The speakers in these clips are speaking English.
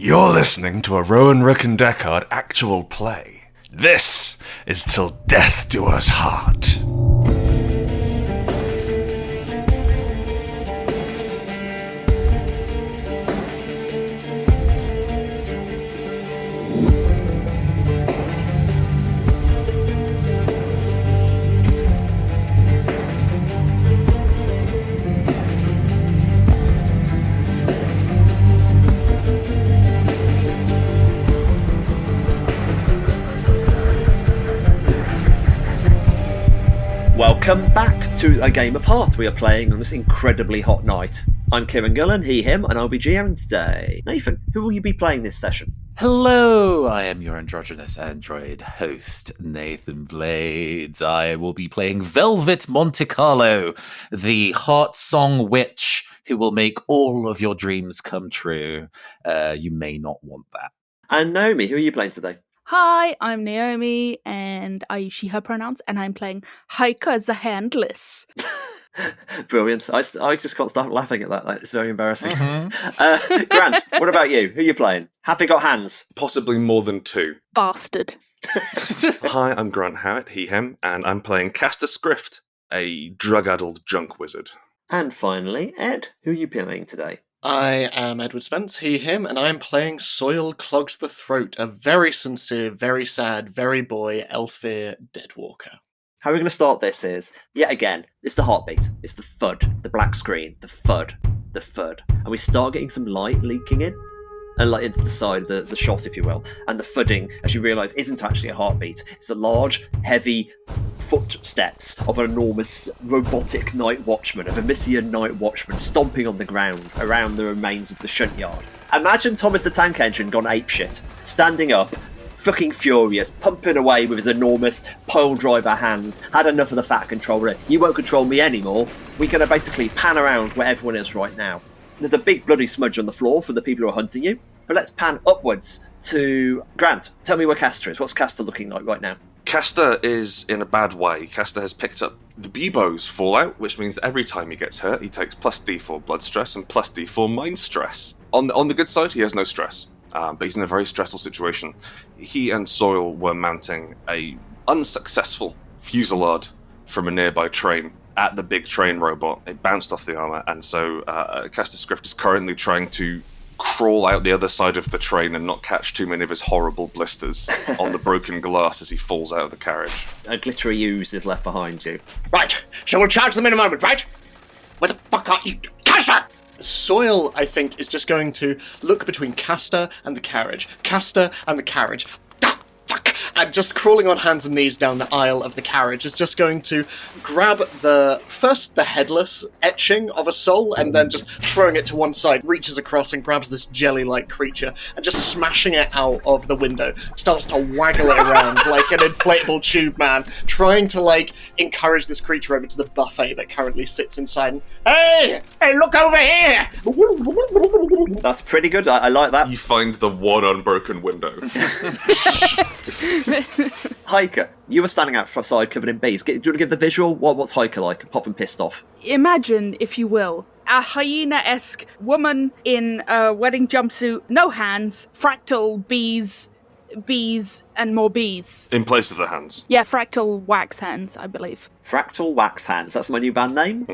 You're listening to a Rowan Rook and Deckard actual play. This is Till Death Do Us Part. Welcome back to A Game of Heart we are playing on this incredibly hot night. I'm Kieron Gillen, he, him, and I'll be GMing today. Nathan, who will you be playing this session? Hello, I am your androgynous android host, Nathan Blades. I will be playing Velvet Monte Carlo, the heart song witch who will make all of your dreams come true. You may not want that. And Naomi, who are you playing today? Hi, I'm Naomi, and I use she, her pronouns, and I'm playing Heike the Handless. Brilliant. I just can't stop laughing at that. It's very embarrassing. Grant, what about you? Who are you playing? Have they got hands? Possibly more than two. Bastard. Hi, I'm Grant Howitt, he, him, and I'm playing Caster Scrift, a drug-addled junk wizard. And finally, Ed, who are you playing today? I am Edward Spence, he, him, and I'm playing Soil Clogs the Throat, a very sincere, very sad, very boy, Elfir Deadwalker. How we're going to start this is, yet again, it's the heartbeat, it's the thud, the black screen, the thud, and we start getting some light leaking in, and like into the side, the shot, if you will, and the thudding, as you realise, isn't actually a heartbeat. It's a large, heavy footsteps of an enormous robotic night watchman, a Vermisian night watchman, stomping on the ground around the remains of the shunt yard. Imagine Thomas the Tank Engine gone apeshit, standing up, fucking furious, pumping away with his enormous pile driver hands, had enough of the fat controller. You won't control me anymore. We're going to basically pan around where everyone is right now. There's a big bloody smudge on the floor for the people who are hunting you. But let's pan upwards to Grant. Tell me where Caster is. What's Caster looking like right now? Caster is in a bad way. Caster has picked up the bubo's fallout, which means that every time he gets hurt, he takes plus D4 blood stress and plus D4 mind stress. On the good side, he has no stress, but he's in a very stressful situation. He and Soil were mounting a unsuccessful fusillade from a nearby train at the big train robot. It bounced off the armor, and so Caster Scrift is currently trying to crawl out the other side of the train and not catch too many of his horrible blisters on the broken glass as he falls out of the carriage. A glittery ooze is left behind you. Right, so we'll charge them in a moment, right? Where the fuck are you? Caster! Soil, I think, is just going to look between Caster and the carriage. Caster and the carriage. Ah, fuck! And just crawling on hands and knees down the aisle of the carriage is just going to grab the headless etching of a soul and then just throwing it to one side, reaches across and grabs this jelly-like creature and just smashing it out of the window, starts to waggle it around like an inflatable tube man, trying to, like, encourage this creature over to the buffet that currently sits inside. And, hey, look over here! That's pretty good. I like that. You find the one unbroken window. Heike, you were standing outside covered in bees. Do you want to give the visual? What's Heike like, apart from pissed off? Imagine, if you will, a hyena-esque woman in a wedding jumpsuit, no hands, fractal bees, and more bees. In place of the hands. Yeah, fractal wax hands, I believe. Fractal Wax Hands, that's my new band name.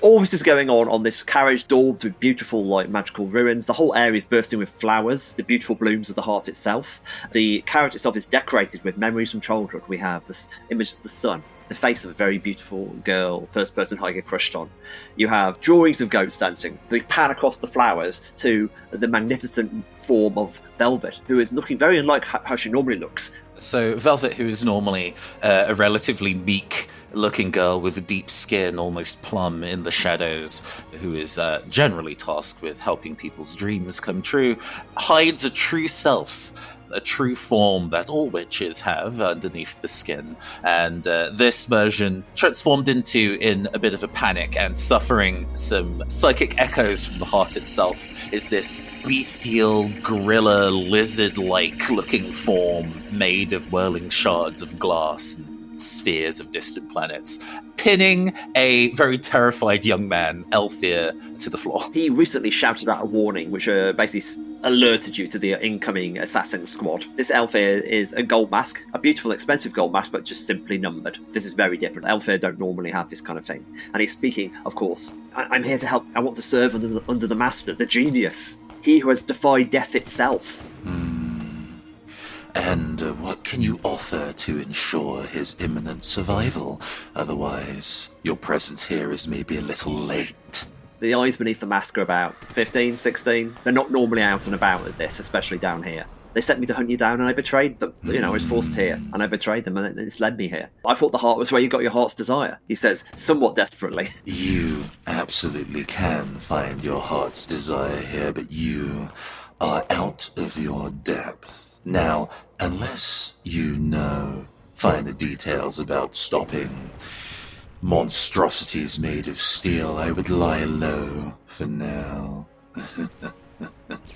All this is going on this carriage daubed with beautiful, like, magical ruins. The whole area is bursting with flowers, the beautiful blooms of the heart itself. The carriage itself is decorated with memories from childhood. We have this image of the sun, the face of a very beautiful girl, first person Heike crushed on. You have drawings of goats dancing. We pan across the flowers to the magnificent form of Velvet, who is looking very unlike how she normally looks. So Velvet, who is normally a relatively meek-looking girl with a deep skin, almost plum in the shadows, who is generally tasked with helping people's dreams come true, hides a true self, a true form that all witches have underneath the skin. And this version, transformed in a bit of a panic and suffering some psychic echoes from the heart itself, is this bestial, gorilla, lizard-like looking form made of whirling shards of glass and spheres of distant planets. pinning a very terrified young man, Elfir, to the floor. He recently shouted out a warning, which basically alerted you to the incoming assassin squad. This Elfir is a gold mask, a beautiful, expensive gold mask, but just simply numbered. This is very different. Elfir don't normally have this kind of thing. And he's speaking, of course, I'm here to help. I want to serve under the master, the genius. He who has defied death itself. And what can you offer to ensure his imminent survival? Otherwise, your presence here is maybe a little late. The eyes beneath the mask are about 15, 16. They're not normally out and about at this, especially down here. They sent me to hunt you down and I betrayed them. I was forced here and I betrayed them and it's led me here. I thought the heart was where you got your heart's desire, he says, somewhat desperately. You absolutely can find your heart's desire here, but you are out of your depth. Now, unless you know finer details about stopping monstrosities made of steel, I would lie low for now.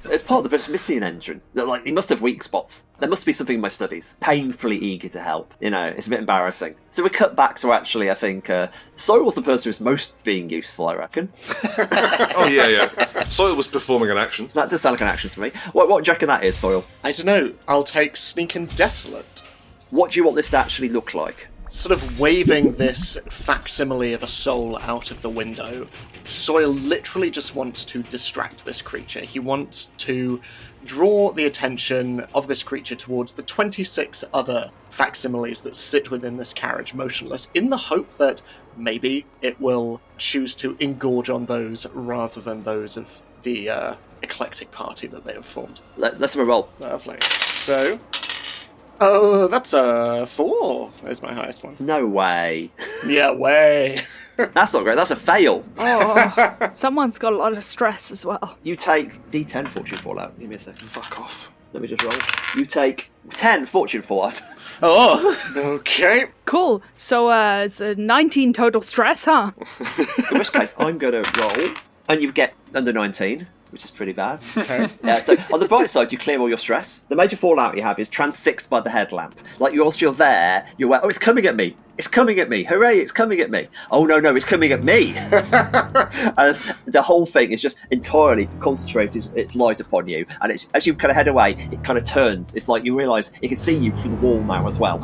It's part of the Missing engine. Like, he must have weak spots. There must be something in my studies. Painfully eager to help. It's a bit embarrassing. So we cut back to actually, I think, Soil was the person who's most being useful, I reckon. Oh, yeah. Soil was performing an action. That does sound like an action to me. What do you reckon that is, Soil? I don't know. I'll take Sneak and Desolate. What do you want this to actually look like? Sort of waving this facsimile of a soul out of the window. Soil literally just wants to distract this creature. He wants to draw the attention of this creature towards the 26 other facsimiles that sit within this carriage motionless, in the hope that maybe it will choose to engorge on those rather than those of the eclectic party that they have formed. Let's have a roll. Lovely. So... oh, that's a 4. Is my highest one. No way. Yeah, way. That's not great. That's a fail. Oh, someone's got a lot of stress as well. You take D10 fortune fallout. Give me a second. Fuck off. Let me just roll. You take 10 fortune fallout. Oh! Okay. Cool. So, it's a 19 total stress, huh? In which case, I'm going to roll, and you get under 19. Which is pretty bad. Okay. So on the bright side, you clear all your stress. The major fallout you have is transfixed by the headlamp. Like, whilst you're there, you're like, oh, it's coming at me. It's coming at me. Hooray, it's coming at me. Oh, no, it's coming at me. And the whole thing is just entirely concentrated its light upon you. And it's, as you kind of head away, it kind of turns. It's like you realise it can see you through the wall now as well.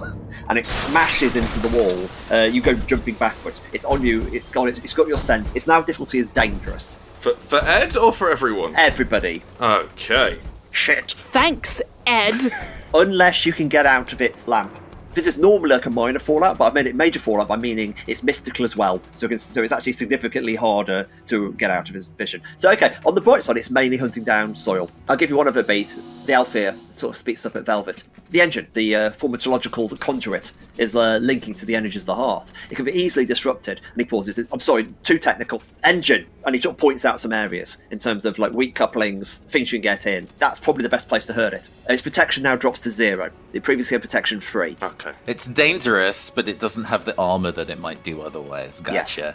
And it smashes into the wall. You go jumping backwards. It's on you. It's got your scent. Its now difficulty is dangerous. For Ed or for everyone? Everybody. Okay. Shit. Thanks, Ed. Unless you can get out of its lamp. This is normally like a minor fallout, but I've made it major fallout by meaning it's mystical as well. So it's actually significantly harder to get out of his vision. So, okay, on the bright side, it's mainly hunting down Soil. I'll give you one other beat. The Elfir sort of speaks up at Velvet. The engine, the formatological conduit, is linking to the energies of the heart. It can be easily disrupted. And he pauses. I'm sorry, too technical. Engine. And he sort of points out some areas in terms of like weak couplings, things you can get in. That's probably the best place to hurt it. Its protection now drops to 0. It previously had protection 3. Okay. It's dangerous, but it doesn't have the armor that it might do otherwise. Gotcha.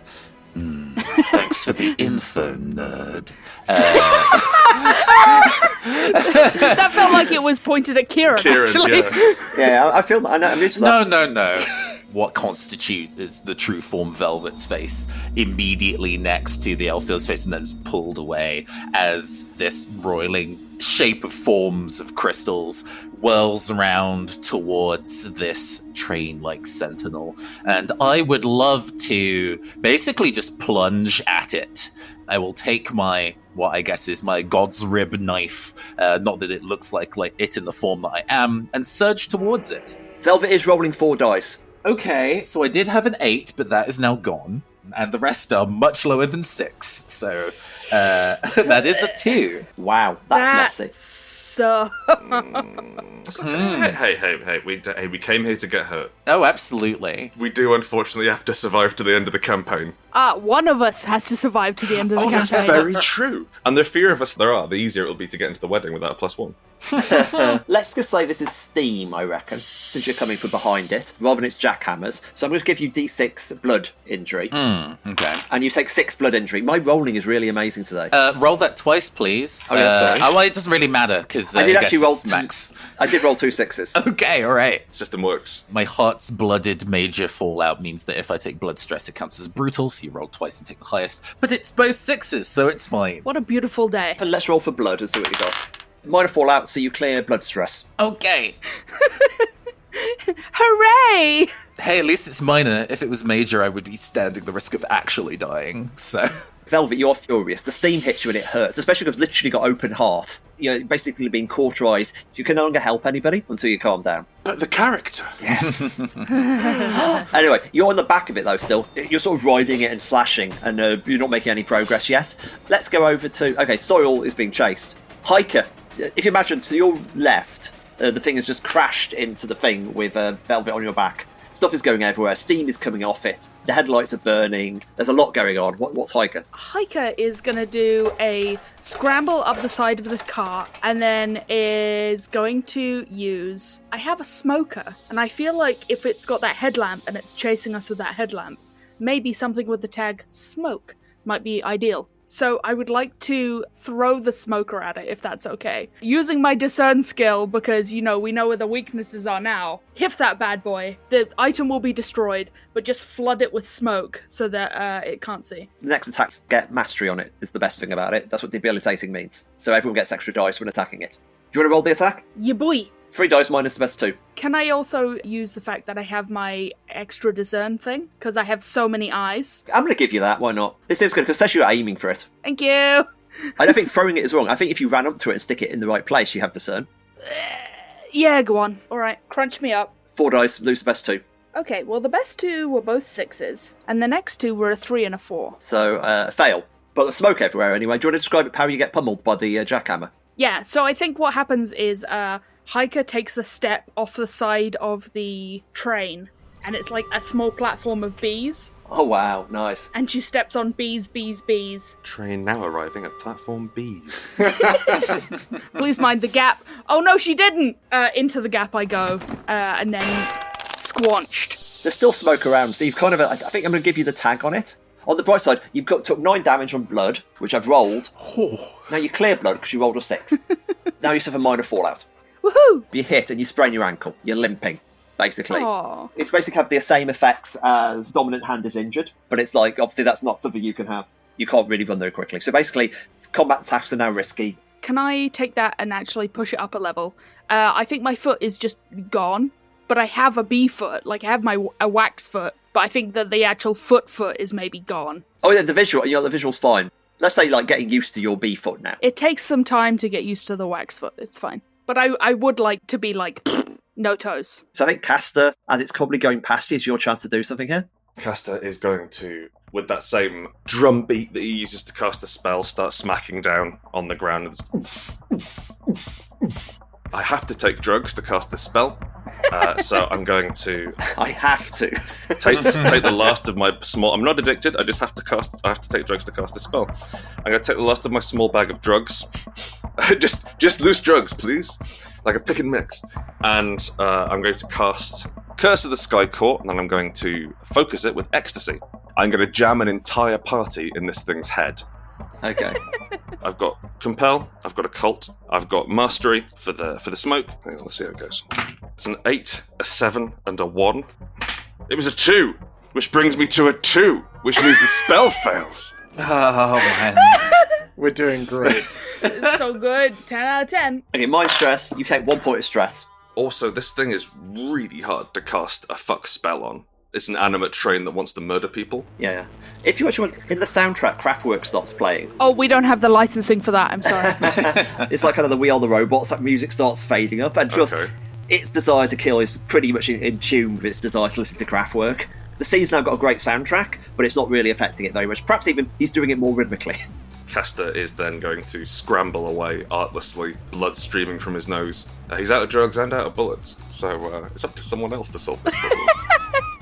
Yes. Thanks for the info, nerd. That felt like it was pointed at Kieron, actually. Yeah. Yeah, I feel. I know. I'm just like, No. What constitutes is the true form Velvet's face immediately next to the Elfir's face, and then is pulled away as this roiling shape of forms of crystals whirls around towards this train-like sentinel. And I would love to basically just plunge at it. I will take my, what I guess is my God's Rib knife, not that it looks like it in the form that I am, and surge towards it. Velvet is rolling 4 dice. Okay, so I did have an 8, but that is now gone. And the rest are much lower than 6, so that is a 2. Wow, that's messy. So Hey, we came here to get hurt. Oh, absolutely. We do unfortunately have to survive to the end of the campaign. one of us has to survive to the end of the That's campaign. very true. And the fewer of us there are, the easier it'll be to get into the wedding without a +1. Let's just say this is steam, I reckon, since you're coming from behind it, rather than it's jackhammers. So I'm going to give you D6 blood injury. Okay. And you take 6 blood injury. My rolling is really amazing today. Roll that twice, please. Oh, yeah, sorry. Well, it doesn't really matter, because because I did actually roll max. I did roll 2 6s. Okay, all right. System works. My heart's blooded major fallout means that if I take blood stress, it counts as brutal, so you roll twice and take the highest. But it's both 6s, so it's fine. What a beautiful day. And let's roll for blood and see what you got. Minor fallout, so you clear blood stress. Okay. Hooray! Hey, at least it's minor. If it was major, I would be standing the risk of actually dying, so... Velvet, you're furious. The steam hits you and it hurts, especially because you've literally got open heart. You're basically being cauterized. You can no longer help anybody until you calm down. But the character. Yes. Anyway, you're on the back of it though still. You're sort of riding it and slashing, and you're not making any progress yet. Let's go over to... Okay, Searle is being chased. Hiker, if you imagine to your left, the thing has just crashed into the thing with Velvet on your back. Stuff is going everywhere. Steam is coming off it. The headlights are burning. There's a lot going on. What's Hiker? Hiker is going to do a scramble up the side of the car and then is going to use... I have a smoker, and I feel like if it's got that headlamp and it's chasing us with that headlamp, maybe something with the tag smoke might be ideal. So I would like to throw the smoker at it, if that's okay. Using my discern skill, because, we know where the weaknesses are now. Hit that bad boy. The item will be destroyed, but just flood it with smoke so that it can't see. The next attacks get mastery on it, is the best thing about it. That's what debilitating means. So everyone gets extra dice when attacking it. Do you want to roll the attack? Yeah, boy. 3 dice minus the best 2. Can I also use the fact that I have my extra discern thing? Because I have so many eyes. I'm going to give you that, why not? This seems good, because especially you're aiming for it. Thank you. I don't think throwing it is wrong. I think if you ran up to it and stick it in the right place, you have discern. Yeah, go on. Alright, crunch me up. 4 dice, lose the best 2. Okay, well the best 2 were both 6s, and the next 2 were a 3 and a 4. So, fail. But there's smoke everywhere anyway. Do you want to describe how you get pummeled by the jackhammer? Yeah, so I think what happens is, Hiker takes a step off the side of the train, and it's like a small platform of bees. Oh wow, nice. And she steps on bees. Train now arriving at platform B's. Please mind the gap. Oh no, she didn't! Into the gap I go, and then squanched. There's still smoke around, so you've kind of... I think I'm going to give you the tag on it. On the bright side, you've took 9 damage on blood, which I've rolled. Now you clear blood because you rolled a 6. Now you suffer minor fallout. Woohoo! You hit and you sprain your ankle. You're limping, basically. Aww. It's basically have the same effects as dominant hand is injured, but it's like, obviously that's not something you can have. You can't really run very quickly. So basically, combat attacks are now risky. Can I take that and actually push it up a level? I think my foot is just gone, but I have a bee foot. Like, I have a wax foot, but I think that the actual foot is maybe gone. Oh yeah, the visual's fine. Let's say, like, getting used to your bee foot now. It takes some time to get used to the wax foot. It's fine. But I would like to be like, no toes. So I think Caster, as it's probably going past you, is your chance to do something here. Caster is going to, with that same drum beat that he uses to cast the spell, start smacking down on the ground. I have to take drugs to cast this spell, so I'm going to... I have to. take the last of my small... I'm not addicted, I have to take drugs to cast this spell. I'm going to take the last of my small bag of drugs. just loose drugs, please. Like a pick and mix. And I'm going to cast Curse of the Sky Court, and then I'm going to focus it with Ecstasy. I'm going to jam an entire party in this thing's head. Okay. I've got Compel, I've got Occult, I've got Mastery for the smoke. Hang on, let's see how it goes. It's an 8, a 7, and a 1. It was a 2, which brings me to a 2, which means the spell fails. Oh, man. We're doing great. It's so good. 10 out of 10. Okay, mind stress. You take 1 point of stress. Also, this thing is really hard to cast a fuck spell on. It's an animate train that wants to murder people. Yeah. If you actually want, in the soundtrack, Kraftwerk starts playing. Oh, we don't have the licensing for that. I'm sorry. It's like kind of the We Are the Robots. That music starts fading up, and just its desire to kill is pretty much in tune with its desire to listen to Kraftwerk. The scene's now got a great soundtrack, but it's not really affecting it very much. Perhaps even he's doing it more rhythmically. Caster is then going to scramble away artlessly, blood streaming from his nose. He's out of drugs and out of bullets, so it's up to someone else to solve this problem.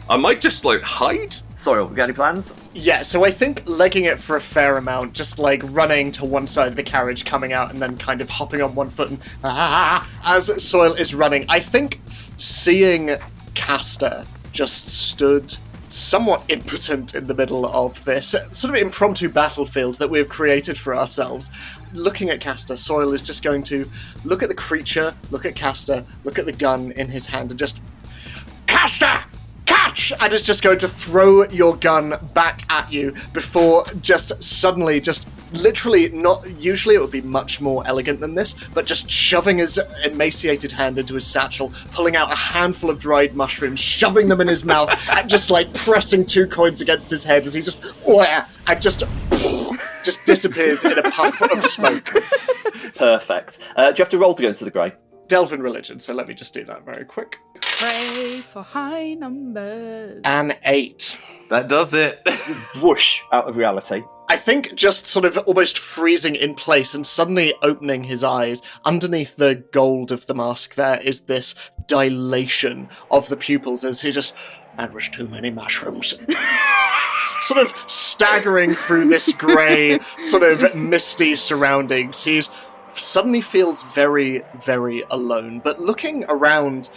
I might just, hide? Sorry, we got any plans? Yeah, so I think legging it for a fair amount, just, running to one side of the carriage, coming out, and then kind of hopping on one foot and as Searle is running. I think seeing Caster just stood somewhat impotent in the middle of this sort of impromptu battlefield that we've created for ourselves, looking at Castor, Soil is just going to look at the creature, look at Castor, look at the gun in his hand, and just... Castor! Catch! And is just going to throw your gun back at you before just suddenly, just literally not... Usually it would be much more elegant than this, but just shoving his emaciated hand into his satchel, pulling out a handful of dried mushrooms, shoving them in his mouth, and just like pressing 2 coins against his head as he just... And just disappears in a puff of smoke. Perfect. Do you have to roll to go into the grey? Delve in religion, so let me just do that very quick. Pray for high numbers. An 8. That does it. Whoosh, out of reality. I think just sort of almost freezing in place and suddenly opening his eyes, underneath the gold of the mask there is this dilation of the pupils as he just... That was too many mushrooms. Sort of staggering through this grey, sort of misty surroundings. He suddenly feels very, very alone. But looking around,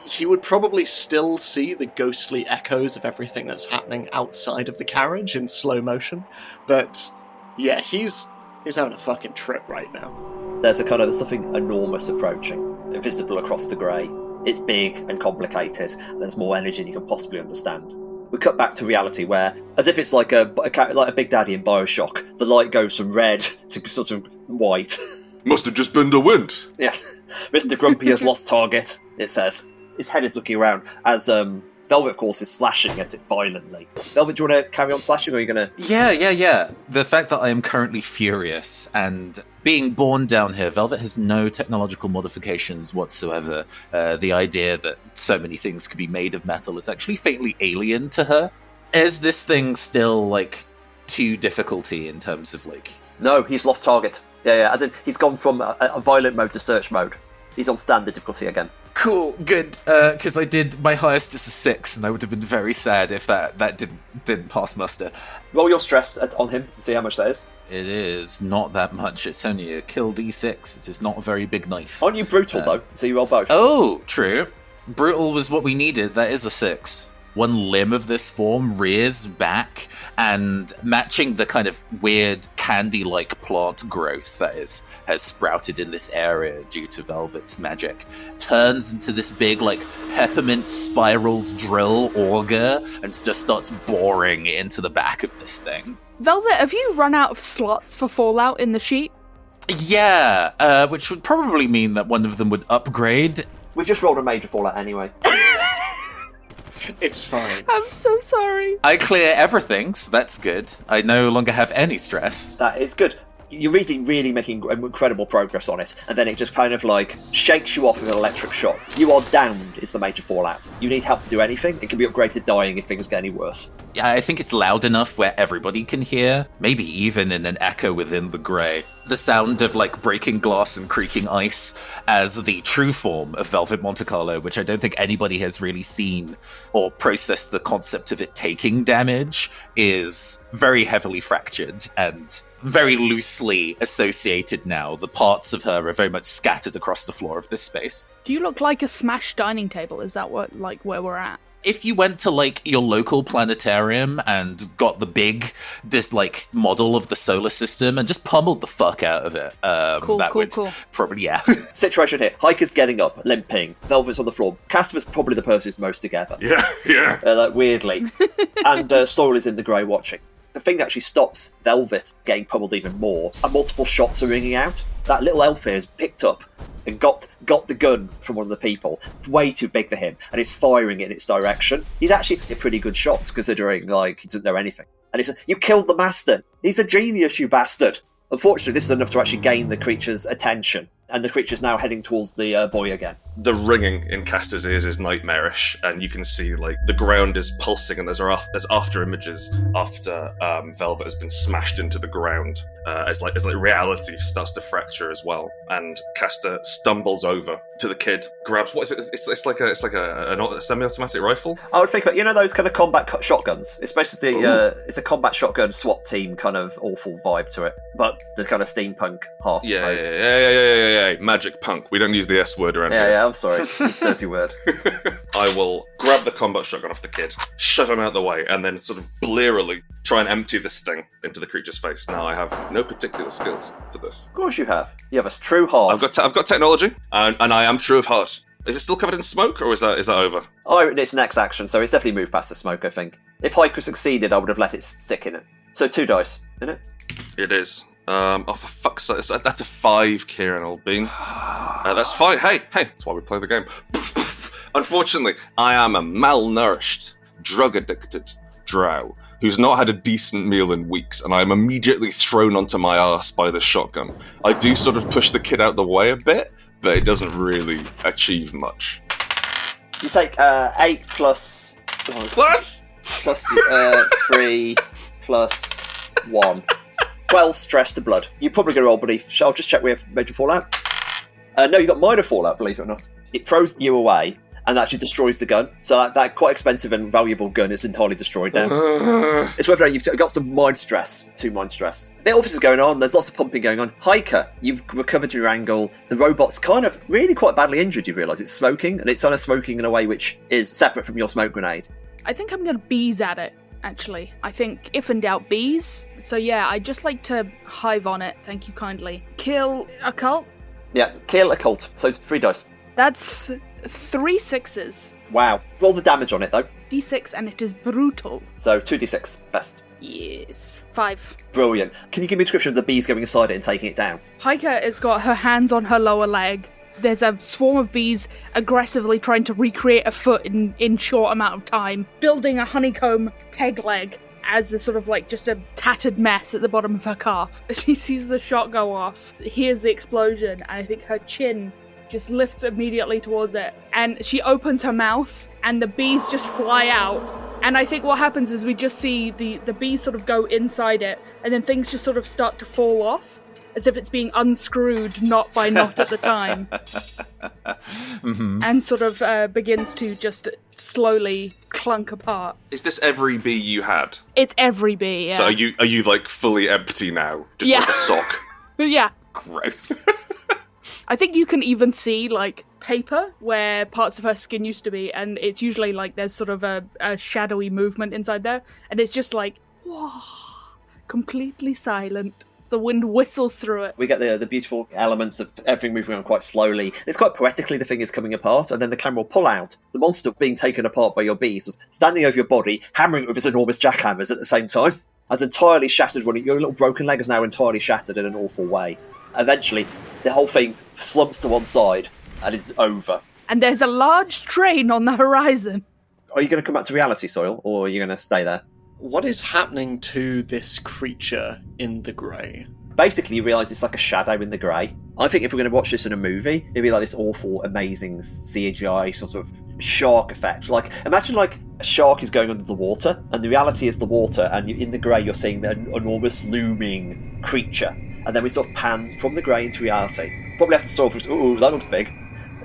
he would probably still see the ghostly echoes of everything that's happening outside of the carriage in slow motion. But yeah, he's having a fucking trip right now. There's something enormous approaching, visible across the grey. It's big and complicated, and there's more energy than you can possibly understand. We cut back to reality where, as if it's like a Big Daddy in Bioshock, the light goes from red to sort of white. Must have just been the wind. Yes. Mr. Grumpy has lost target, it says. His head is looking around as Velvet, of course, is slashing at it violently. Velvet, do you want to carry on slashing, or are you going to... Yeah. The fact that I am currently furious and being born down here, Velvet has no technological modifications whatsoever. The idea that so many things could be made of metal is actually faintly alien to her. Is this thing still, too difficulty in terms of, No, he's lost target. Yeah, as in, he's gone from a violent mode to search mode. He's on standard difficulty again. Cool, good, because I did, my highest is a 6, and I would have been very sad if that didn't pass muster. Roll your stress on him and see how much that is. It is not that much, it's only a kill d6, it is not a very big knife. Aren't you brutal, though? So you roll both. Oh, true. Brutal was what we needed, that is a 6. One limb of this form rears back, and matching the kind of weird candy-like plant growth that has sprouted in this area due to Velvet's magic, turns into this big, peppermint spiraled drill auger and just starts boring into the back of this thing. Velvet, have you run out of slots for Fallout in the sheet? Yeah, which would probably mean that one of them would upgrade. We've just rolled a major Fallout anyway. It's fine. I'm so sorry. I clear everything, so that's good. I no longer have any stress. That is good. You're really making incredible progress on it, and then it just kind of shakes you off with an electric shock. You are downed, is the major Fallout. You need help to do anything. It can be upgraded to dying if things get any worse. Yeah, I think it's loud enough where everybody can hear, maybe even in an echo within the grey. The sound of breaking glass and creaking ice as the true form of Velvet Monte Carlo, which I don't think anybody has really seen or processed the concept of it taking damage, is very heavily fractured and very loosely associated now. The parts of her are very much scattered across the floor of this space. Do you look like a smashed dining table? Is that where we're at? If you went to your local planetarium and got the big model of the solar system and just pummeled the fuck out of it, cool. Probably, yeah. Situation here: Hiker's getting up, limping. Velvet's on the floor. Casper's probably the person who's most together. Yeah. Weirdly, and Soil is in the grey watching. The thing that actually stops Velvet getting pummeled even more, and multiple shots are ringing out. That little elf here has picked up and got the gun from one of the people. It's way too big for him, and is firing in its direction. He's actually a pretty good shot, considering he doesn't know anything. And he says, "You killed the master! He's a genius, you bastard!" Unfortunately, this is enough to actually gain the creature's attention, and the creature's now heading towards the boy again. The ringing in Castor's ears is nightmarish, and you can see the ground is pulsing, and there's after images after Velvet has been smashed into the ground, as reality starts to fracture as well. And Castor stumbles over to the kid, grabs what is it? It's like a semi-automatic rifle. I would think about those kind of combat shotguns. It's basically it's a combat shotgun SWAT team kind of awful vibe to it, but the kind of steampunk heart. Yeah. Magic punk. We don't use the S word around here. Yeah. I'm sorry, it's a dirty word. I will grab the combat shotgun off the kid, shove him out the way, and then sort of blearily try and empty this thing into the creature's face. Now, I have no particular skills for this. Of course you have. You have a true heart. I've got technology, and I am true of heart. Is it still covered in smoke, or is that over? Oh, it's next action, so it's definitely moved past the smoke, I think. If Hiker succeeded, I would have let it stick in it. So 2 dice, isn't it? It is. Oh, for fuck's sake, that's a 5, Kieron, old bean. That's fine. Hey, that's why we play the game. Unfortunately, I am a malnourished, drug-addicted drow who's not had a decent meal in weeks, and I am immediately thrown onto my arse by the shotgun. I do sort of push the kid out the way a bit, but it doesn't really achieve much. You take 8 plus... Plus? Plus 3 plus 1. 12 stress to blood. You're probably going to roll belief. I'll just check we have major fallout. No, you got minor fallout, believe it or not. It throws you away and actually destroys the gun. So that quite expensive and valuable gun is entirely destroyed now. It's whether or not you've got some mind stress. 2 mind stress. The office is going on. There's lots of pumping going on. Hiker, you've recovered your angle. The robot's kind of really quite badly injured, you realise. It's smoking, and it's kind of smoking in a way which is separate from your smoke grenade. I think I'm going to bees at it, actually. I think, if in doubt, bees. So yeah, I'd just like to hive on it, thank you kindly. Kill Occult? Yeah, kill Occult. So 3 dice. That's 3 6s. Wow. Roll the damage on it, though. D6, and it is brutal. So 2d6, best. Yes. 5. Brilliant. Can you give me a description of the bees going inside it and taking it down? Hiker has got her hands on her lower leg. There's a swarm of bees aggressively trying to recreate a foot in short amount of time, building a honeycomb peg leg as a sort of like just a tattered mess at the bottom of her calf. As she sees the shot go off, hears the explosion, and I think her chin just lifts immediately towards it. And she opens her mouth, and the bees just fly out. And I think what happens is we just see the bees sort of go inside it, and then things just sort of start to fall off, as if it's being unscrewed knot by knot at the time. Mm-hmm. And sort of begins to just slowly clunk apart. Is this every bee you had? It's every bee, yeah. So are you like fully empty now? Just Yeah. like a sock? Yeah. Gross. I think you can even see, like, paper where parts of her skin used to be, and it's usually, like, there's sort of a shadowy movement inside there, and it's just like, whoa, completely silent. The wind whistles through it. We get the beautiful elements of everything moving on quite slowly. It's quite poetically the thing is coming apart, and then the camera will pull out. The monster being taken apart by your bees was standing over your body, hammering it with his enormous jackhammers at the same time. As entirely shattered, your little broken leg is now entirely shattered in an awful way. Eventually, the whole thing slumps to one side, and it's over. And there's a large train on the horizon. Are you going to come back to reality, Soil, or are you going to stay there? What is happening to this creature in the grey? Basically, you realise it's like a shadow in the grey. I think if we're going to watch this in a movie, it'd be like this awful, amazing CGI sort of shark effect. Like, imagine like a shark is going under the water, and the reality is the water, and in the grey you're seeing the enormous looming creature. And then we sort of pan from the grey into reality. Probably have to sort of, ooh, that looks big,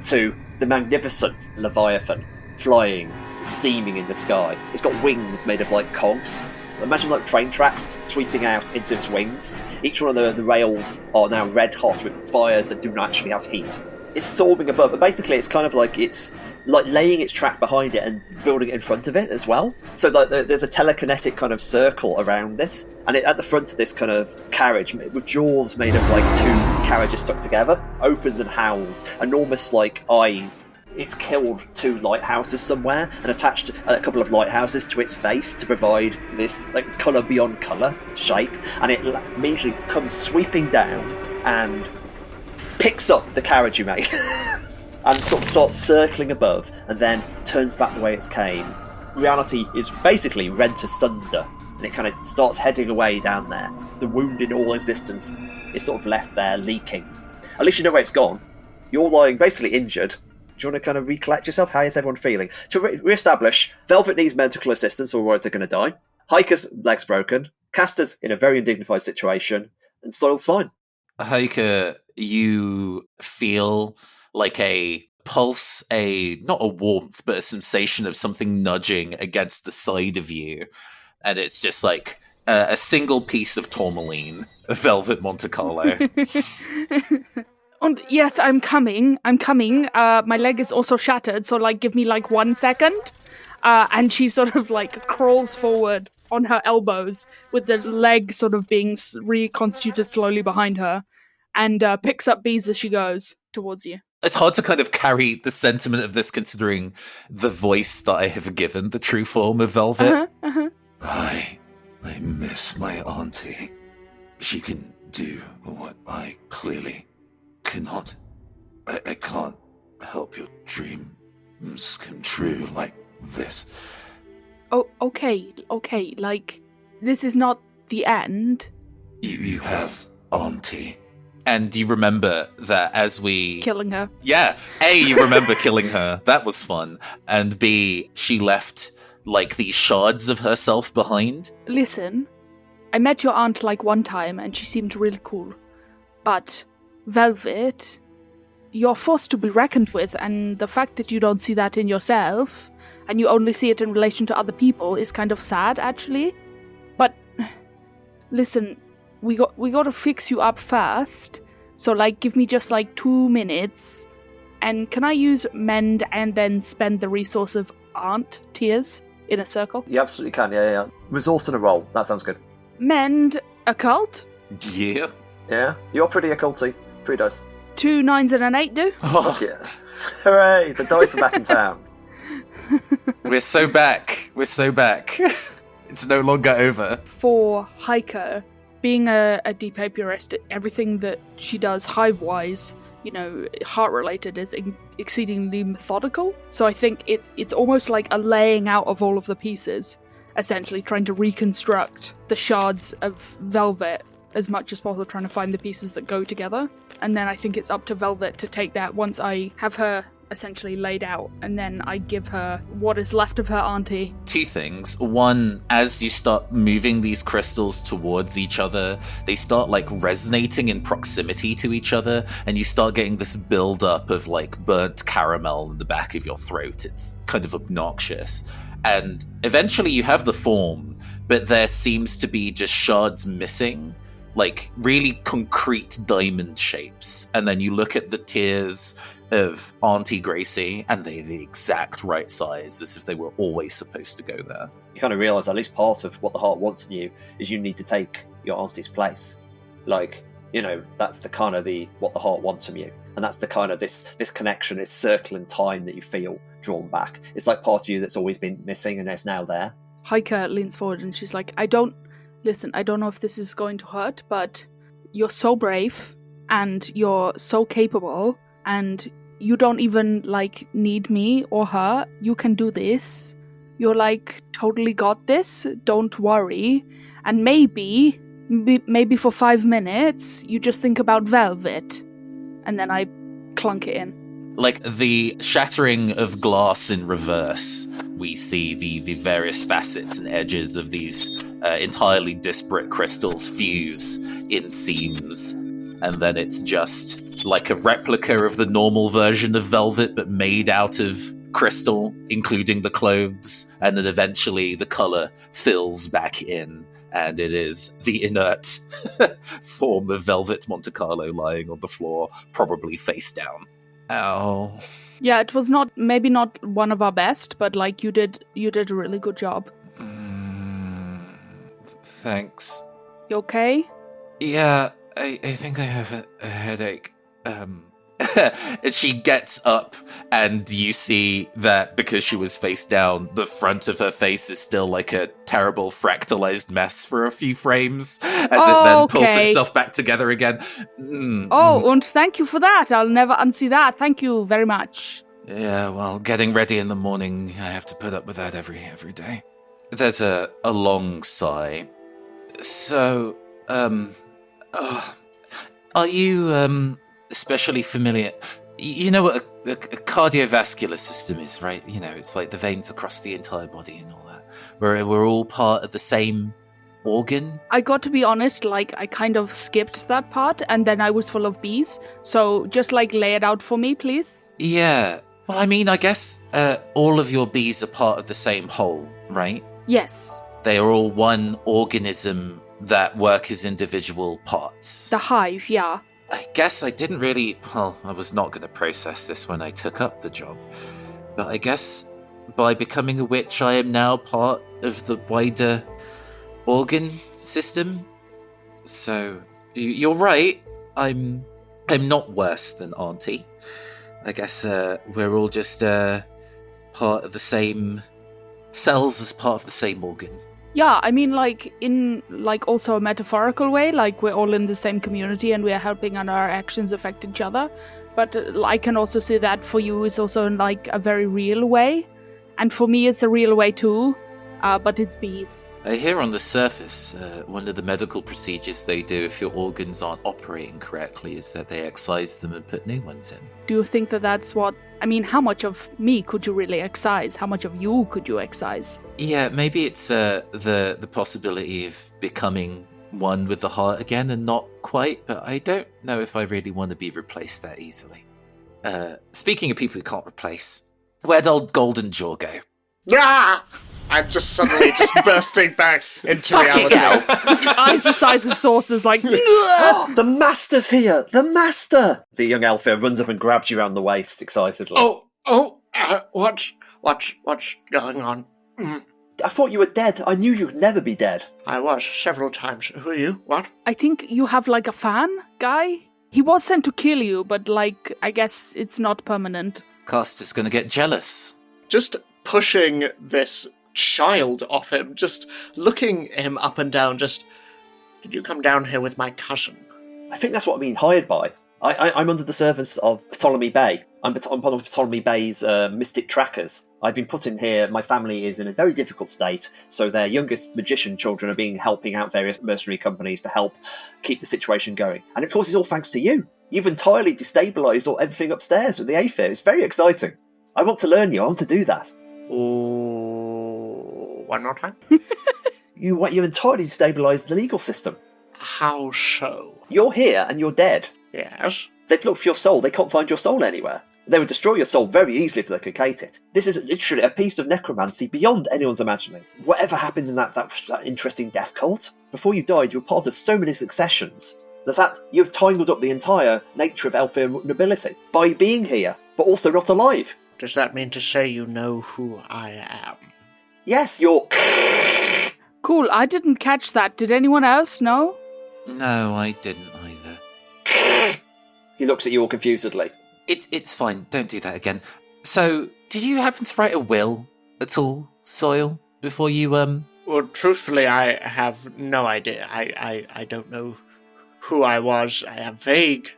to the magnificent Leviathan flying, steaming in the sky. It's got wings made of like cogs. Imagine like train tracks sweeping out into its wings. Each one of the rails are now red hot with fires that do not actually have heat. It's soaring above, but basically it's kind of like it's like laying its track behind it and building it in front of it as well. So like there's a telekinetic kind of circle around it, and at the front of this kind of carriage with jaws made of like 2 carriages stuck together, opens and howls, enormous like eyes. It's killed 2 lighthouses somewhere and attached a couple of lighthouses to its face to provide this like colour beyond colour shape, and it immediately comes sweeping down and picks up the carriage you made and sort of starts circling above and then turns back the way it came. Reality is basically rent asunder, and it kind of starts heading away down there. The wound in all existence is sort of left there leaking. At least you know where it's gone. You're lying basically injured. Do you want to kind of recollect yourself? How is everyone feeling? To re-establish, Velvet needs medical assistance, otherwise they're going to die. Hiker's leg's broken. Caster's in a very undignified situation. And Soil's fine. Hiker, you feel like a pulse, not a warmth, but a sensation of something nudging against the side of you. And it's just like a single piece of tourmaline, a Velvet Monte Carlo. And yes, I'm coming. My leg is also shattered, so, like, give me, like, 1 second. And she sort of, like, crawls forward on her elbows with the leg sort of being reconstituted slowly behind her and picks up bees as she goes towards you. It's hard to kind of carry the sentiment of this considering the voice that I have given the true form of Velvet. I miss my auntie. She can do what I clearly cannot. I can't help your dreams come true like this. Oh, okay, like, this is not the end. You have auntie. And you remember that as we... Killing her. Yeah. A, you remember killing her. That was fun. And B, she left, like, these shards of herself behind. Listen, I met your aunt, like, one time, and she seemed really cool. But, Velvet, you're forced to be reckoned with, and the fact that you don't see that in yourself, and you only see it in relation to other people, is kind of sad, actually. But, listen, we got to fix you up first. So, like, give me just, like, 2 minutes. And can I use mend and then spend the resource of aunt tears in a circle? You absolutely can, yeah. Resource and a roll. That sounds good. Mend occult? Yeah. Yeah? You're pretty occulty. 3 dice. 2 9s and an 8 do? Oh, Yeah. Hooray! The dice are back in town. we're so back. It's no longer over. For Hiker, being a deep apiarist, everything that she does hive-wise, heart-related, is exceedingly methodical. So I think it's almost like a laying out of all of the pieces, essentially trying to reconstruct the shards of Velvet as much as possible, trying to find the pieces that go together. And then I think it's up to Velvet to take that once I have her essentially laid out, and then I give her what is left of her auntie. 2 things. One, as you start moving these crystals towards each other, they start, like, resonating in proximity to each other, and you start getting this build-up of, like, burnt caramel in the back of your throat. It's kind of obnoxious. And eventually you have the form, but there seems to be just shards missing, like, really concrete diamond shapes. And then you look at the tears of Auntie Gracie, and they're the exact right size, as if they were always supposed to go there. You kind of realise at least part of what the heart wants in you is you need to take your auntie's place. Like, that's the kind of what the heart wants from you. And that's the kind of this connection, this circle in time that you feel drawn back. It's like part of you that's always been missing and is now there. Hiker leans forward and she's like, I don't know if this is going to hurt, but you're so brave and you're so capable and you don't even, like, need me or her. You can do this. You're, like, totally got this. Don't worry. And maybe for 5 minutes, you just think about Velvet. And then I clunk it in. Like the shattering of glass in reverse, we see the various facets and edges of these entirely disparate crystals fuse in seams. And then it's just like a replica of the normal version of Velvet, but made out of crystal, including the clothes. And then eventually the color fills back in, and it is the inert form of Velvet Monte Carlo lying on the floor, probably face down. Ow. Yeah, it was maybe not one of our best, but, like, you did a really good job. Thanks. You okay? Yeah, I think I have a headache. She gets up, and you see that because she was face down, the front of her face is still like a terrible fractalized mess for a few frames, as it then pulls itself back together again. And thank you for that. I'll never unsee that. Thank you very much. Yeah, well, getting ready in the morning, I have to put up with that every day. There's a long sigh. So, are you, especially familiar? You know what a cardiovascular system is, right? It's like the veins across the entire body and all that. We're all part of the same organ. I got to be honest, like, I kind of skipped that part, and then I was full of bees. So just, like, lay it out for me, please. Yeah. Well, I mean, I guess all of your bees are part of the same whole, right? Yes. They are all one organism that work as individual parts. The hive, yeah. I guess I didn't really... Well, I was not going to process this when I took up the job. But I guess by becoming a witch, I am now part of the wider organ system. So, you're right. I'm not worse than Auntie. I guess we're all just part of the same cells as part of the same organ. Yeah, I mean, like, in, like, also a metaphorical way, like, we're all in the same community and we're helping and our actions affect each other. But I can also see that for you is also in, like, a very real way. And for me, it's a real way too, but it's bees. I hear on the surface, one of the medical procedures they do if your organs aren't operating correctly is that they excise them and put new ones in. Do you think that that's what... I mean, how much of me could you really excise? How much of you could you excise? Yeah, maybe it's the possibility of becoming one with the heart again, and not quite, but I don't know if I really want to be replaced that easily. Speaking of people who can't replace, where'd old Golden Jaw go? Ah! I'm just suddenly just bursting back into Fucking reality. Eyes the size of saucers, like... Oh, the master's here! The master! The young elf here runs up and grabs you around the waist excitedly. What's going on? I thought you were dead. I knew you'd never be dead. I was several times. Who are you? What? I think you have, like, a fan guy? He was sent to kill you, but, like, I guess it's not permanent. Caster's gonna get jealous. Just pushing this child off him, just looking him up and down, just... Did you come down here with my cousin? I think that's what I'm being hired by. I'm under the service of Ptolemy Bay. I'm part of Ptolemy Bay's mystic trackers. I've been put in here. My family is in a very difficult state, so their youngest magician children are helping out various mercenary companies to help keep the situation going. And of course, it's all thanks to you. You've entirely destabilised everything upstairs with the Aether. It's very exciting. I want to learn you. I want to do that. Oh, one more time? You entirely destabilised the legal system. How so? You're here and you're dead. Yes? They've looked for your soul. They can't find your soul anywhere. They would destroy your soul very easily if they could locate it. This is literally a piece of necromancy beyond anyone's imagining. Whatever happened in that interesting death cult? Before you died, you were part of so many successions. The fact you've tangled up the entire nature of Elfir nobility by being here, but also not alive. Does that mean to say you know who I am? Yes, you're... Cool, I didn't catch that. Did anyone else know? No, I didn't either. He looks at you all confusedly. It's fine, don't do that again. So, did you happen to write a will at all, Soil, before you, Well, truthfully, I have no idea. I don't know who I was. I have vague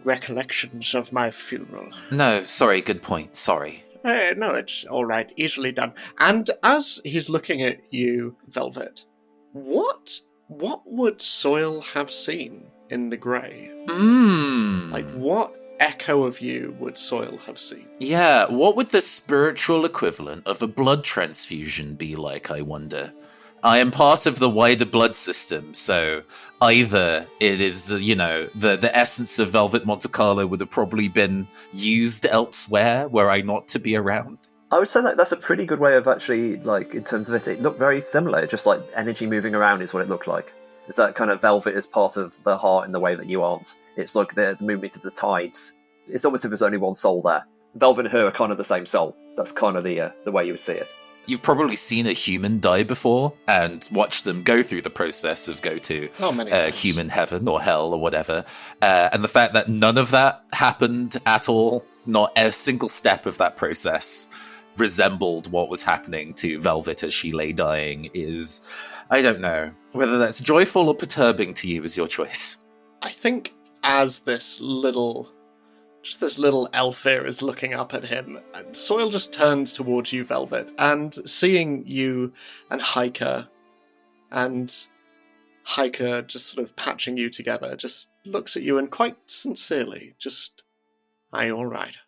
recollections of my funeral. No, sorry, good point, sorry. No, it's all right. Easily done. And as he's looking at you, Velvet, what would Soil have seen in the grey? Like, what echo of you would Soil have seen? Yeah, what would the spiritual equivalent of a blood transfusion be like, I wonder? I am part of the wider blood system, so either it is, the essence of Velvet Monte Carlo would have probably been used elsewhere were I not to be around. I would say that that's a pretty good way of actually, like, in terms of it looked very similar, just like energy moving around is what it looked like. It's that kind of Velvet is part of the heart in the way that you aren't. It's like the movement of the tides. It's almost as if there's only one soul there. Velvet and her are kind of the same soul. That's kind of the way you would see it. You've probably seen a human die before and watched them go through the process of go to human heaven or hell or whatever. And the fact that none of that happened at all, not a single step of that process resembled what was happening to Velvet as she lay dying is, I don't know. Whether that's joyful or perturbing to you is your choice. I think as this little Elfir is looking up at him, Soil just turns towards you, Velvet, and seeing you and Hiker just sort of patching you together, just looks at you and quite sincerely, just, are you alright?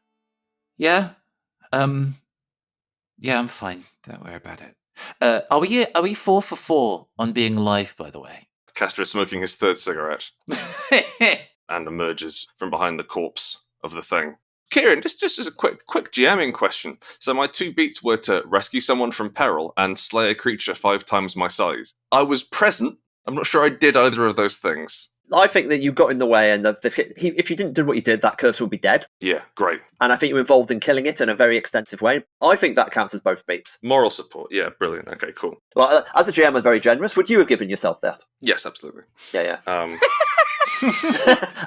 Yeah, yeah, I'm fine. Don't worry about it. Are we 4 for 4 on being alive, by the way? Castor is smoking his third cigarette and emerges from behind the corpse of the thing. Kieron, just as a quick GMing question. So my 2 beats were to rescue someone from peril and slay a creature 5 times my size. I was present. I'm not sure I did either of those things. I think that you got in the way, and if you didn't do what you did, that curse would be dead. Yeah, great. And I think you're involved in killing it in a very extensive way. I think that counts as both beats. Moral support. Yeah, brilliant. Okay, cool. Like, as a GM, I'm very generous. Would you have given yourself that? Yes, absolutely. Yeah. Um,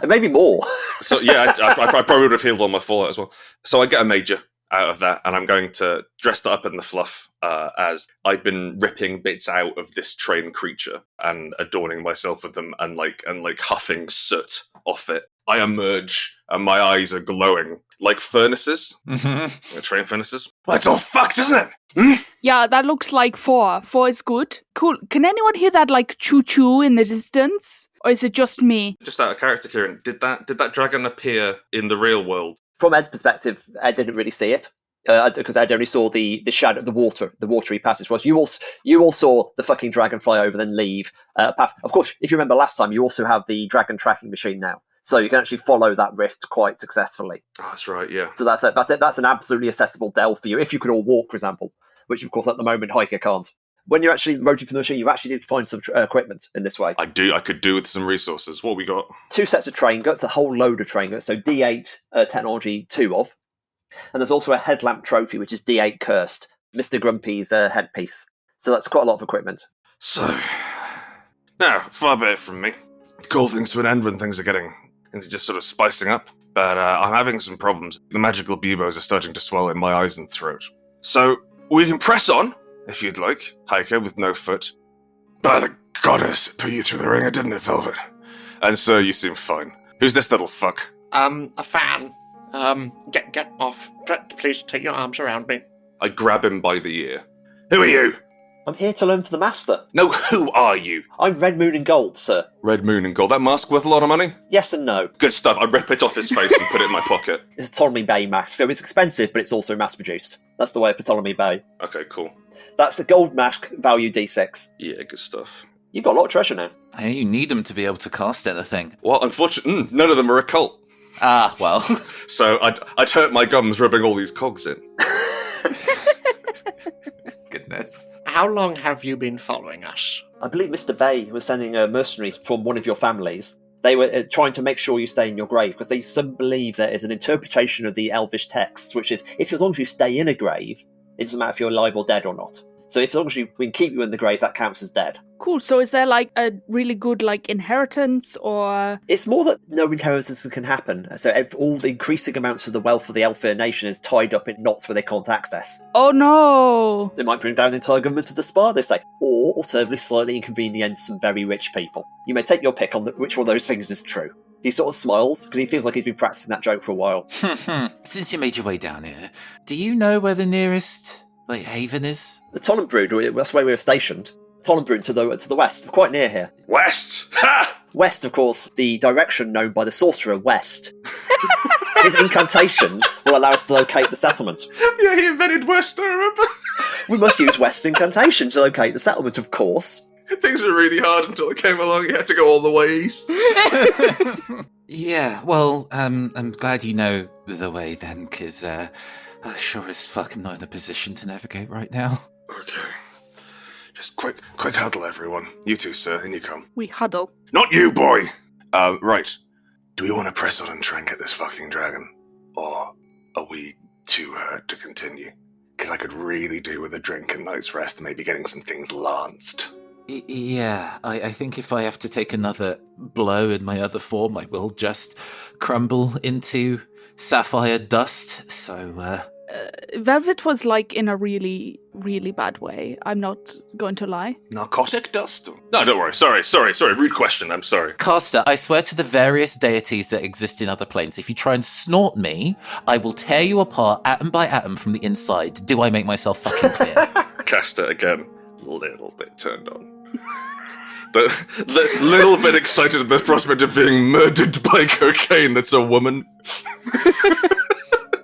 Maybe more. so yeah, I probably would have healed all my fallout as well. So I get a major out of that, and I'm going to dress that up in the fluff as I've been ripping bits out of this train creature and adorning myself with them, and huffing soot off it. I emerge, and my eyes are glowing like furnaces, train furnaces. Well, it's all fucked, isn't it? Hmm? Yeah, that looks like 4. 4 is good. Cool. Can anyone hear that like choo-choo in the distance? Or is it just me? Just out of character, Kieron, did that dragon appear in the real world? From Ed's perspective, Ed didn't really see it. Because Ed only saw the shadow, the watery passage. Was you all saw the fucking dragon fly over, then leave. Of course, if you remember last time, you also have the dragon tracking machine now, so you can actually follow that rift quite successfully. Oh, that's right, yeah. So that's an absolutely accessible delve for you if you could all walk, for example, which of course at the moment Hiker can't. When you're actually rotating from the machine, you actually did find some equipment in this way. I could do with some resources. What we got? 2 sets of train guts, a whole load of train guts. So D8 technology, 2 of. And there's also a headlamp trophy, which is D8 cursed. Mr. Grumpy's headpiece. So that's quite a lot of equipment. So, now, far be it from me. Call things to an end when things are getting into just sort of spicing up. But I'm having some problems. The magical buboes are starting to swell in my eyes and throat. So, we can press on, if you'd like, Hiker with no foot. By the goddess, it put you through the ringer, didn't it, Velvet? And sir, you seem fine. Who's this little fuck? A fan. Get off. Please take your arms around me. I grab him by the ear. Who are you? I'm here to learn from the master. No, who are you? I'm Red Moon and Gold, sir. Red Moon and Gold. That mask worth a lot of money? Yes and no. Good stuff. I rip it off his face and put it in my pocket. It's a Ptolemy Bay mask, so it's expensive, but it's also mass-produced. That's the way of Ptolemy Bay. Okay, cool. That's the gold mask, value D6. Yeah, good stuff. You've got a lot of treasure now. Hey, you need them to be able to cast anything. Well, unfortunately, none of them are occult. Ah, well. So I'd hurt my gums rubbing all these cogs in. Goodness. How long have you been following us? I believe Mr. Bay was sending mercenaries from one of your families. They were trying to make sure you stay in your grave, because they some believe there is an interpretation of the Elvish texts, which is, as long as you stay in a grave, it doesn't matter if you're alive or dead or not. So as long as we can keep you in the grave, that counts as dead. Cool. So is there like a really good like inheritance, or It's more that no inheritance can happen. So all the increasing amounts of the wealth of the Elfir nation is tied up in knots where they can't access. oh no? They might bring down the entire government of the Spa, they say, or alternatively slightly inconvenience some very rich people. You may take your pick on which one of those things is true. He sort of smiles, because he feels like he's been practicing that joke for a while. Since you made your way down here, do you know where the nearest, haven is? The Tollenbrood, that's where we were stationed. Tollenbrood to the west, quite near here. West! Ha! West, of course, the direction known by the sorcerer West. His incantations will allow us to locate the settlement. Yeah, he invented West, I remember. We must use West incantation to locate the settlement, of course. Things were really hard until it came along. You had to go all the way east. Yeah, well, I'm glad you know the way then, because I sure as fuck am not in a position to navigate right now. Okay. Just quick huddle, everyone. You two, sir, in you come. We huddle. Not you, boy! Right. Do we want to press on and try and get this fucking dragon? Or are we too hurt to continue? Because I could really do with a drink and night's rest and maybe getting some things lanced. Yeah, I think if I have to take another blow in my other form, I will just crumble into sapphire dust, so, Velvet was like in a really, really bad way. I'm not going to lie. Narcotic dust? No, don't worry. Sorry. Rude question. I'm sorry. Caster, I swear to the various deities that exist in other planes, if you try and snort me, I will tear you apart atom by atom from the inside. Do I make myself fucking clear? Caster, again, little bit turned on. But little bit excited at the prospect of being murdered by cocaine that's a woman.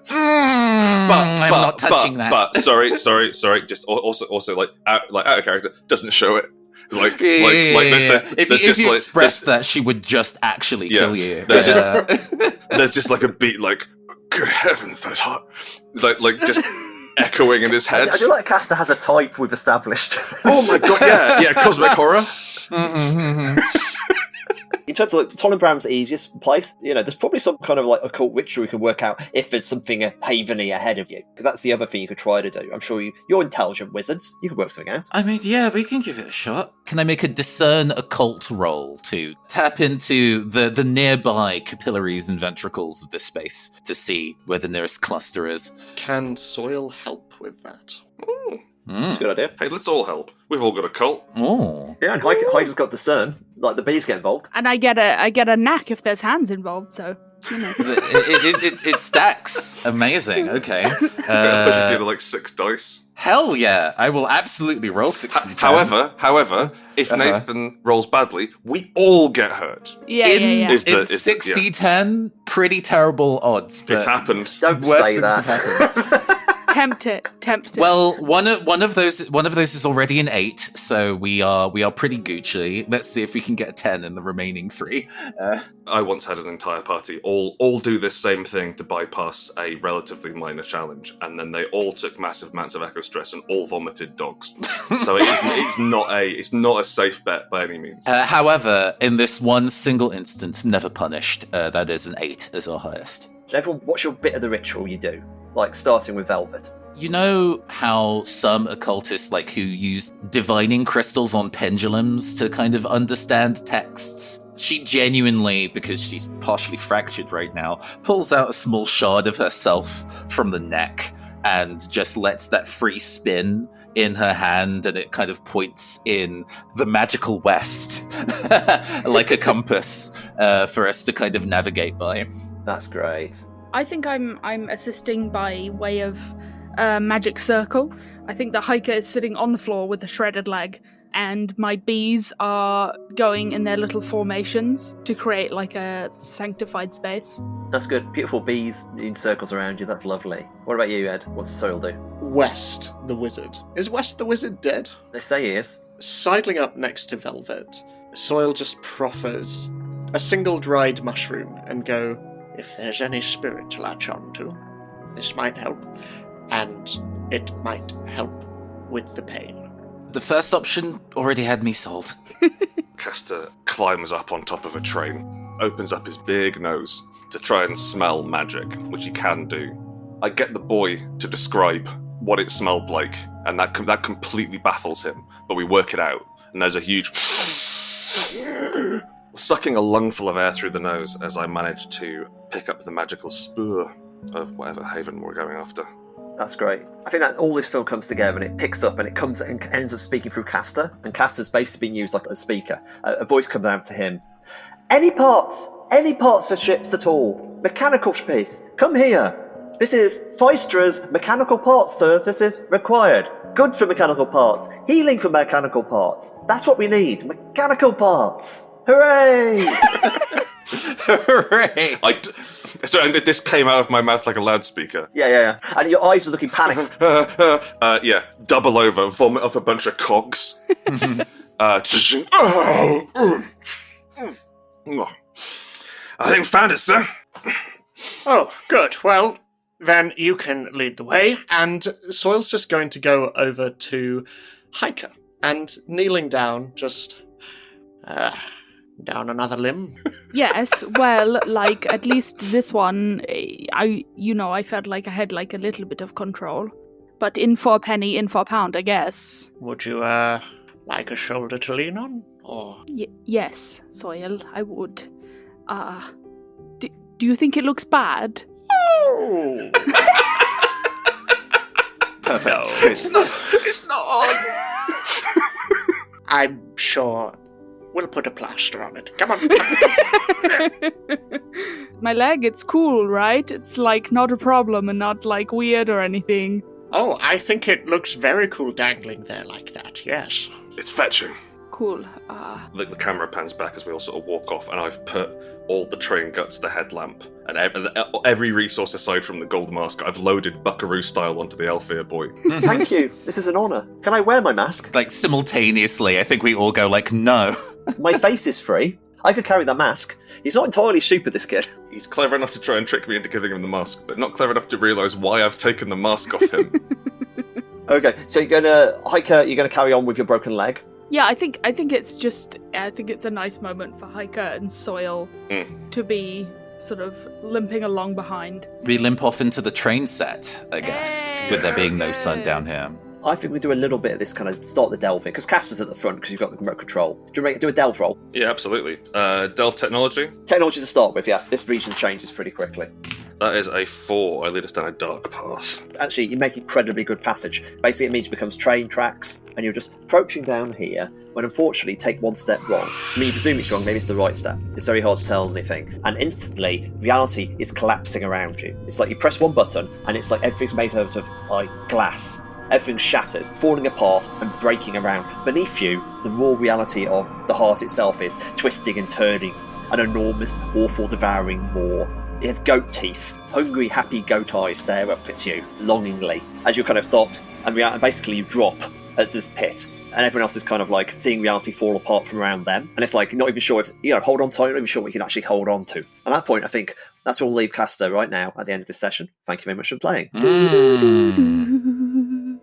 I'm not touching that. But sorry. Just also out of character. Doesn't show it. If you expressed that, she would just actually kill you. There's just like a beat, like, good heavens, that's hot. Like just echoing in his head. I do like Caster has a type we've established. Oh my god, yeah, cosmic horror. He terms of like, Tollenbram's the easiest place. There's probably some kind of like occult ritual you can work out if there's something haveny ahead of you. That's the other thing you could try to do. I'm sure you're intelligent wizards. You could work something out. I mean, yeah, we can give it a shot. Can I make a discern occult roll to tap into the nearby capillaries and ventricles of this space to see where the nearest cluster is? Can Soil help with that? That's a good idea. Hey, let's all help. We've all got a cult. Oh. Yeah, and Hyder's got discern. Like the bees get involved. And I get a knack if there's hands involved, so, It stacks. Amazing. Okay. Pushes you to like 6 dice. Hell yeah. I will absolutely roll 60. However, if Nathan rolls badly, we all get hurt. yeah. It's 60-10, pretty terrible odds. But It's happened. Don't worse say things that. have happened. Tempt it. Well, one of those is already an 8, so we are pretty Gucci. Let's see if we can get a 10 in the remaining 3. I once had an entire party all do this same thing to bypass a relatively minor challenge, and then they all took massive amounts of echo stress and all vomited dogs. So it's not a safe bet by any means. However, in this one single instance, never punished. That is an 8 as our highest. So everyone, what's your bit of the ritual you do? Like starting with Velvet. You know how some occultists who use divining crystals on pendulums to kind of understand texts? She genuinely, because she's partially fractured right now, pulls out a small shard of herself from the neck and just lets that free spin in her hand, and it kind of points in the magical west like a compass for us to kind of navigate by. That's great. I think I'm assisting by way of magic circle. I think the hiker is sitting on the floor with a shredded leg, and my bees are going in their little formations to create like a sanctified space. That's good. Beautiful bees in circles around you. That's lovely. What about you, Ed? What's Soil do? West the Wizard. Is West the Wizard dead? They say he is. Sidling up next to Velvet, Soil just proffers a single dried mushroom and go, if there's any spirit to latch on to, this might help. And it might help with the pain. The first option already had me sold. Castor climbs up on top of a train, opens up his big nose to try and smell magic, which he can do. I get the boy to describe what it smelled like, and that completely baffles him, but we work it out, and there's a huge sucking a lungful of air through the nose as I manage to pick up the magical spur of whatever haven we're going after. That's great. I think that all this film comes together and it picks up and it comes and ends up speaking through Castor. And Castor's basically being used like a speaker. A voice comes out to him. Any parts for ships at all. Mechanical piece. Come here. This is Feistra's mechanical parts services required. Goods for mechanical parts. Healing for mechanical parts. That's what we need. Mechanical parts. Hooray! Hooray! Sorry, this came out of my mouth like a loudspeaker. Yeah. And your eyes are looking panicked. Yeah, double over, vomit off a bunch of cogs. I think we found it, sir. Oh, good. Well, then you can lead the way, and Soil's just going to go over to Hiker, and kneeling down, just down another limb. Yes, well, at least this one, I felt like I had a little bit of control. But in for a penny, in for a pound, I guess. Would you, like a shoulder to lean on, or? Yes, Soil, I would. Do you think it looks bad? Oh! Perfect. No, it's not on. I'm sure we'll put a plaster on it. Come on. My leg, it's cool, right? It's not a problem and not weird or anything. Oh, I think it looks very cool dangling there like that, yes. It's fetching. Cool. The camera pans back as we all sort of walk off, and I've put all the train guts, the headlamp, and every resource aside from the gold mask, I've loaded Buckaroo style onto the elf ear boy. Thank you. This is an honour. Can I wear my mask? Simultaneously, I think we all go no. My face is free. I could carry the mask. He's not entirely stupid, this kid. He's clever enough to try and trick me into giving him the mask, but not clever enough to realise why I've taken the mask off him. Okay, so you're gonna carry on with your broken leg. Yeah, I think it's a nice moment for Hiker and Soil to be sort of limping along behind. We limp off into the train set, I guess, with there being no sun down here. I think we do a little bit of this kind of start the delving, because Caster's at the front because you've got the remote control. Do you do a delve roll? Yeah, absolutely. Delve technology. Technology to start with, yeah. This region changes pretty quickly. That is a 4. I lead us down a dark path. Actually, you make incredibly good passage. Basically, it means it becomes train tracks, and you're just approaching down here, when unfortunately take one step wrong. I mean, you presume it's wrong, maybe it's the right step. It's very hard to tell anything. And instantly, reality is collapsing around you. It's like you press one button, and it's like everything's made out of like glass. Everything shatters, falling apart and breaking around. Beneath you, the raw reality of the heart itself is twisting and turning. An enormous, awful, devouring maw. It has goat teeth. Hungry, happy goat eyes stare up at you, longingly, as you kind of stop and basically you drop at this pit. And everyone else is kind of like seeing reality fall apart from around them. And it's like, not even sure if, hold on tight, not even sure what you can actually hold on to. At that point, I think that's where we'll leave Caster right now at the end of this session. Thank you very much for playing.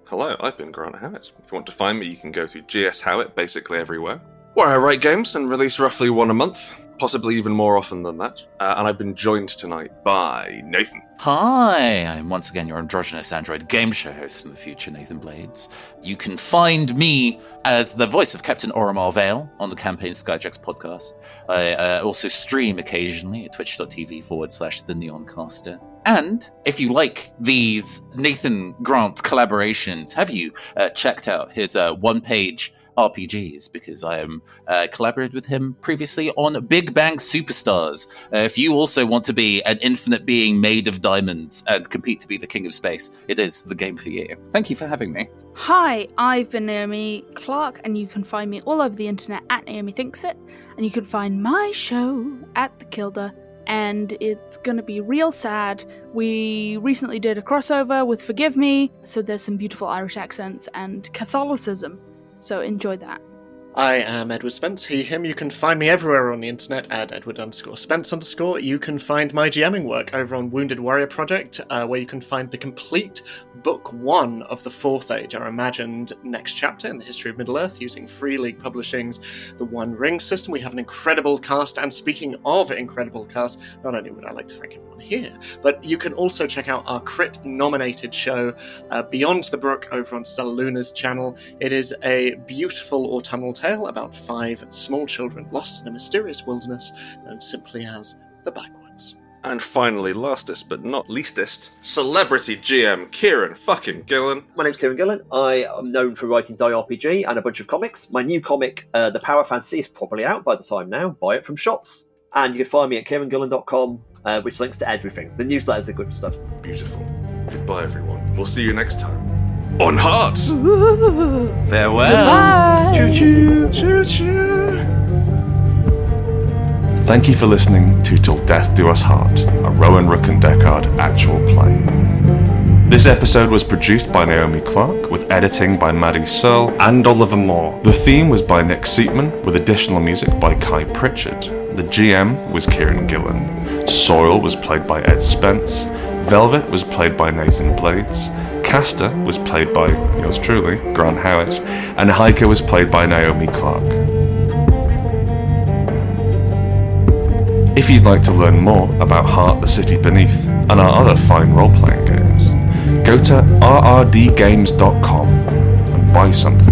Hello, I've been Grant Howitt. If you want to find me, you can go to GS Howitt basically everywhere, where I write games and release roughly one a month, possibly even more often than that. And I've been joined tonight by Nathan. Hi, I'm once again your androgynous android game show host in the future, Nathan Blades. You can find me as the voice of Captain Oromar Vale on the Campaign Skyjacks podcast. I also stream occasionally at twitch.tv/The Neoncaster. And if you like these Nathan Grant collaborations, have you checked out his one-page RPGs? Because I am collaborated with him previously on Big Bang Superstars. If you also want to be an infinite being made of diamonds and compete to be the king of space, it is the game for you. Thank you for having me. Hi, I've been Naomi Clarke, and you can find me all over the internet at Naomi Thinks It, and you can find my show at The Kilda. And it's gonna be real sad. We recently did a crossover with Forgive Me, so there's some beautiful Irish accents and Catholicism, so enjoy that. I am Edward Spence, he, him. You can find me everywhere on the internet at Edward_Spence_. You can find my GMing work over on Wounded Warrior Project, where you can find the complete Book 1 of the Fourth Age, our imagined next chapter in the history of Middle-earth, using Free League Publishing's The One Ring system. We have an incredible cast, and speaking of incredible cast, not only would I like to thank everyone here, but you can also check out our Crit-nominated show, Beyond the Brook, over on Stella Luna's channel. It is a beautiful autumnal tale about 5 small children lost in a mysterious wilderness known simply as the Backwoods. And finally, lastest but not leastest, celebrity GM Kieron fucking Gillen. My name's Kieron Gillen. I am known for writing Die RPG and a bunch of comics. My new comic, The Power Fantasy, is probably out by the time now. Buy it from shops. And you can find me at kierongillen.com, which links to everything. The newsletters are good stuff. Beautiful. Goodbye, everyone. We'll see you next time. On Heart! Farewell! Choo-choo! Choo-choo! Thank you for listening to Till Death Do Us Part, a Rowan Rook and Deckard actual play. This episode was produced by Naomi Clarke, with editing by Maddy, Searle, and Oliver Moore. The theme was by Nick Seatman, with additional music by Kai Pritchard. The GM was Kieron Gillen. Soil was played by Ed Spence. Velvet was played by Nathan Blades. Caster was played by yours truly, Grant Howitt. And Hiker was played by Naomi Clarke. If you'd like to learn more about Heart the City Beneath and our other fine role-playing games, go to rrdgames.com and buy something.